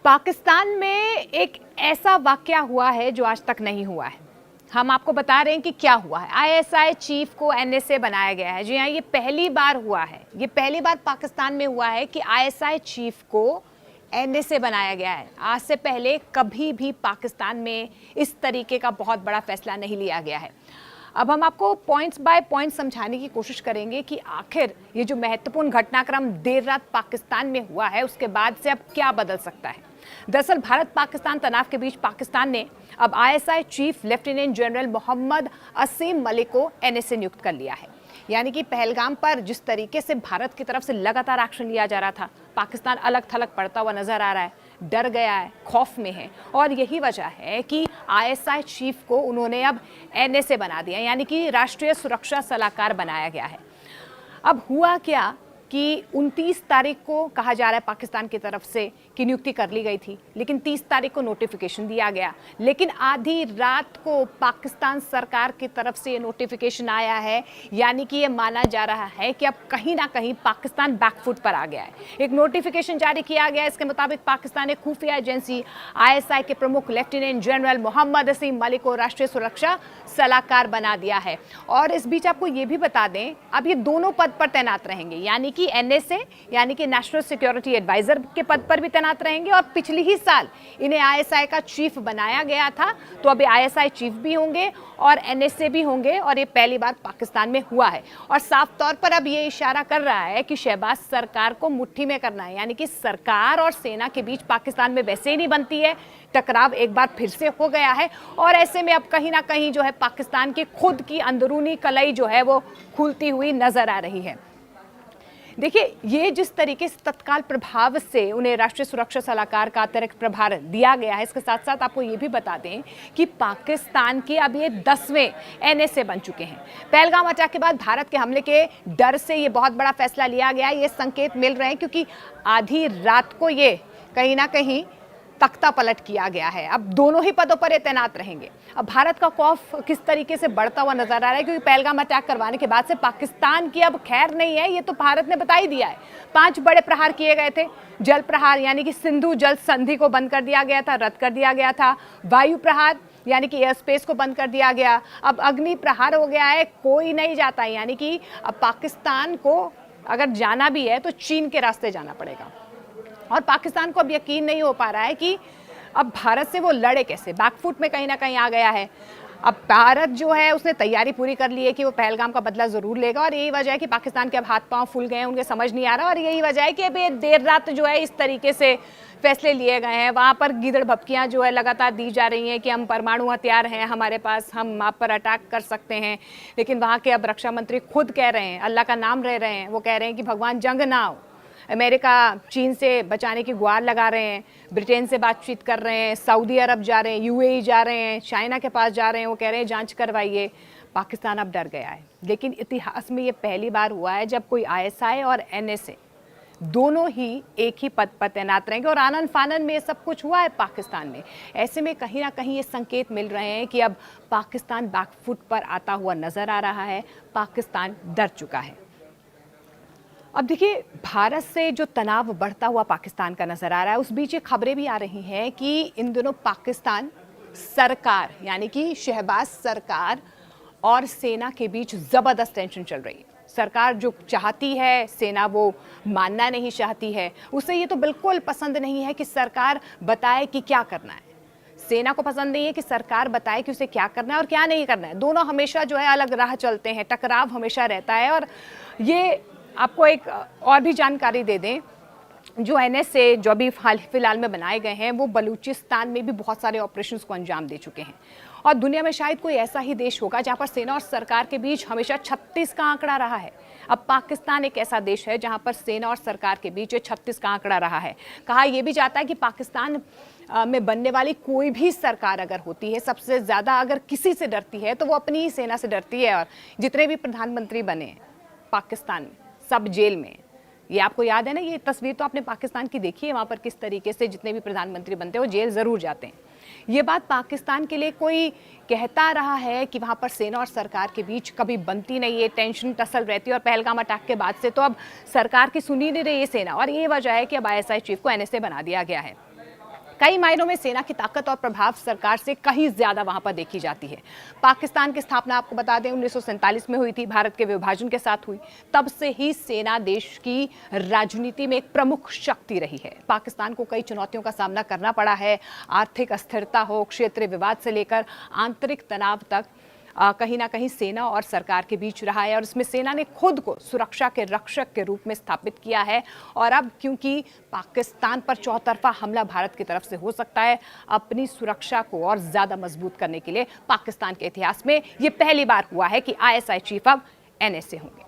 पाकिस्तान में एक ऐसा वाकया हुआ है जो आज तक नहीं हुआ है। हम आपको बता रहे हैं कि क्या हुआ है। आईएसआई चीफ को एनएसए बनाया गया है। जी हाँ, ये पहली बार हुआ है। ये पहली बार पाकिस्तान में हुआ है कि आईएसआई चीफ को एनएसए बनाया गया है। आज से पहले कभी भी पाकिस्तान में इस तरीके का बहुत बड़ा फैसला नहीं लिया गया है। अब हम आपको पॉइंट्स बाय पॉइंट समझाने की कोशिश करेंगे कि आखिर ये जो महत्वपूर्ण घटनाक्रम देर रात पाकिस्तान में हुआ है उसके बाद से अब क्या बदल सकता है। दरअसल भारत पाकिस्तान तनाव के बीच पाकिस्तान ने अब ISI chief lieutenant general Mohammad Asim Malik को एनएसए नियुक्त कर लिया है। यानी कि पहलगाम पर जिस तरीके से भारत की तरफ से लगातार एक्शन लिया जा रहा था, पाकिस्तान अलग थलग पड़ता हुआ नजर आ रहा है, डर गया है, खौफ में है। और यही वजह है कि आईएसआई चीफ को उन्होंने अब एनएसए बना दिया, यानी कि राष्ट्रीय सुरक्षा सलाहकार बनाया गया है। अब हुआ क्या कि 29 तारीख को कहा जा रहा है पाकिस्तान की तरफ से कि नियुक्ति कर ली गई थी, लेकिन 30 तारीख को नोटिफिकेशन दिया गया। लेकिन आधी रात को पाकिस्तान सरकार की तरफ से ये नोटिफिकेशन आया है, यानी कि ये माना जा रहा है कि अब कहीं ना कहीं पाकिस्तान बैकफुट पर आ गया है। एक नोटिफिकेशन जारी किया गया, इसके मुताबिक पाकिस्तान ने खुफिया एजेंसी आईएसआई के प्रमुख लेफ्टिनेंट जनरल मोहम्मद असीम मलिक को राष्ट्रीय सुरक्षा सलाहकार बना दिया है। और इस बीच आपको ये भी बता दें, अब ये दोनों पद पर तैनात रहेंगे, यानी कि एनएसए यानी कि नेशनल सिक्योरिटी एडवाइजर के पद पर भी तैनात रहेंगे। और पिछले ही साल इन्हें आईएसआई का चीफ बनाया गया था, तो अभी आईएसआई चीफ भी होंगे और एनएसए भी होंगे। और ये पहली बार पाकिस्तान में हुआ है और साफ तौर पर अब ये इशारा कर रहा है कि शहबाज सरकार को मुट्ठी में करना है, यानी कि सरकार और सेना के बीच पाकिस्तान में वैसे ही नहीं बनती है, टकराव एक बार फिर से हो गया है। और ऐसे में अब कहीं ना कहीं जो है पाकिस्तान की खुद की अंदरूनी कलई जो है वो खुलती हुई नजर आ रही है। देखिए, ये जिस तरीके से तत्काल प्रभाव से उन्हें राष्ट्रीय सुरक्षा सलाहकार का अतिरिक्त प्रभार दिया गया है, इसके साथ साथ आपको ये भी बता दें कि पाकिस्तान के अब ये 10वें एनएसए बन चुके हैं। पहलगाम अटैक के बाद भारत के हमले के डर से ये बहुत बड़ा फैसला लिया गया है। ये संकेत मिल रहे हैं क्योंकि आधी रात को ये कहीं ना कहीं तख्ता पलट किया गया है। अब दोनों ही पदों पर ये तैनात रहेंगे। अब भारत का खौफ किस तरीके से बढ़ता हुआ नजर आ रहा है, क्योंकि पहलगाम अटैक करवाने के बाद से पाकिस्तान की अब खैर नहीं है, ये तो भारत ने बता ही दिया है। 5 बड़े प्रहार किए गए थे। जल प्रहार यानी कि सिंधु जल संधि को बंद कर दिया गया था, रद्द कर दिया गया था। वायु प्रहार यानी कि एयर स्पेस को बंद कर दिया गया। अब अग्नि प्रहार हो गया है, कोई नहीं जाता, यानी कि अब पाकिस्तान को अगर जाना भी है तो चीन के रास्ते जाना पड़ेगा। और पाकिस्तान को अब यकीन नहीं हो पा रहा है कि अब भारत से वो लड़े कैसे, बैकफुट में कहीं ना कहीं आ गया है। अब भारत जो है उसने तैयारी पूरी कर ली है कि वो पहलगाम का बदला जरूर लेगा। और यही वजह है कि पाकिस्तान के अब हाथ पांव फूल गए हैं, उनके समझ नहीं आ रहा। और यही वजह है कि अब ये देर रात जो है इस तरीके से फैसले लिए गए हैं। वहाँ पर गीदड़ भपकियाँ जो है लगातार दी जा रही हैं कि हम परमाणु हथियार हैं हमारे पास, हम आप पर अटैक कर सकते हैं। लेकिन वहाँ के अब रक्षा मंत्री खुद कह रहे हैं, अल्लाह का नाम ले रहे हैं, वो कह रहे हैं कि भगवान जंग ना हो। अमेरिका चीन से बचाने की गुहार लगा रहे हैं, ब्रिटेन से बातचीत कर रहे हैं, सऊदी अरब जा रहे हैं, यूएई जा रहे हैं, चाइना के पास जा रहे हैं, वो कह रहे हैं जांच करवाइए। पाकिस्तान अब डर गया है। लेकिन इतिहास में ये पहली बार हुआ है जब कोई आईएसआई और एनएसए दोनों ही एक ही पद पर तैनात रहेंगे। और आनन फानन में ये सब कुछ हुआ है पाकिस्तान में। ऐसे में कहीं ना कहीं ये संकेत मिल रहे हैं कि अब पाकिस्तान बैकफुट पर आता हुआ नजर आ रहा है, पाकिस्तान डर चुका है। अब देखिए, भारत से जो तनाव बढ़ता हुआ पाकिस्तान का नजर आ रहा है, उस बीच ये खबरें भी आ रही हैं कि इन दिनों पाकिस्तान सरकार यानी कि शहबाज सरकार और सेना के बीच जबरदस्त टेंशन चल रही है। सरकार जो चाहती है, सेना वो मानना नहीं चाहती है। उसे ये तो बिल्कुल पसंद नहीं है कि सरकार बताए कि क्या करना है। सेना को पसंद नहीं है कि सरकार बताए कि उसे क्या करना है और क्या नहीं करना है। दोनों हमेशा जो है अलग राह चलते हैं, टकराव हमेशा रहता है। और ये आपको एक और भी जानकारी दे दें, जो एनएसए जो अभी फिलहाल में बनाए गए हैं वो बलूचिस्तान में भी बहुत सारे ऑपरेशंस को अंजाम दे चुके हैं। और दुनिया में शायद कोई ऐसा ही देश होगा जहां पर सेना और सरकार के बीच हमेशा 36 का आंकड़ा रहा है। अब पाकिस्तान एक ऐसा देश है जहां पर सेना और सरकार के बीच 36 का आंकड़ा रहा है। कहा यह भी जाता है कि पाकिस्तान में बनने वाली कोई भी सरकार अगर होती है, सबसे ज़्यादा अगर किसी से डरती है तो वो अपनी ही सेना से डरती है। और जितने भी प्रधानमंत्री बने पाकिस्तान में, सब जेल में। ये आपको याद है ना, ये तस्वीर तो आपने पाकिस्तान की देखी है, वहाँ पर किस तरीके से जितने भी प्रधानमंत्री बनते हैं वो जेल ज़रूर जाते हैं। ये बात पाकिस्तान के लिए कोई कहता रहा है कि वहाँ पर सेना और सरकार के बीच कभी बनती नहीं है, टेंशन टसल रहती है। और पहलगाम अटैक के बाद से तो अब सरकार की सुनी नहीं रही है सेना। और ये वजह है कि अब आईएसआई चीफ को एनएसए बना दिया गया है। कई मायनों में सेना की ताकत और प्रभाव सरकार से कहीं ज्यादा वहां पर देखी जाती है। पाकिस्तान की स्थापना आपको बता दें 1947 में हुई थी, भारत के विभाजन के साथ हुई। तब से ही सेना देश की राजनीति में एक प्रमुख शक्ति रही है। पाकिस्तान को कई चुनौतियों का सामना करना पड़ा है। आर्थिक अस्थिरता हो, क्षेत्रीय विवाद से लेकर आंतरिक तनाव तक कहीं ना कहीं सेना और सरकार के बीच रहा है, और इसमें सेना ने खुद को सुरक्षा के रक्षक के रूप में स्थापित किया है। और अब क्योंकि पाकिस्तान पर चौतरफा हमला भारत की तरफ से हो सकता है, अपनी सुरक्षा को और ज्यादा मजबूत करने के लिए पाकिस्तान के इतिहास में यह पहली बार हुआ है कि आईएसआई चीफ अब एनएसए होंगे।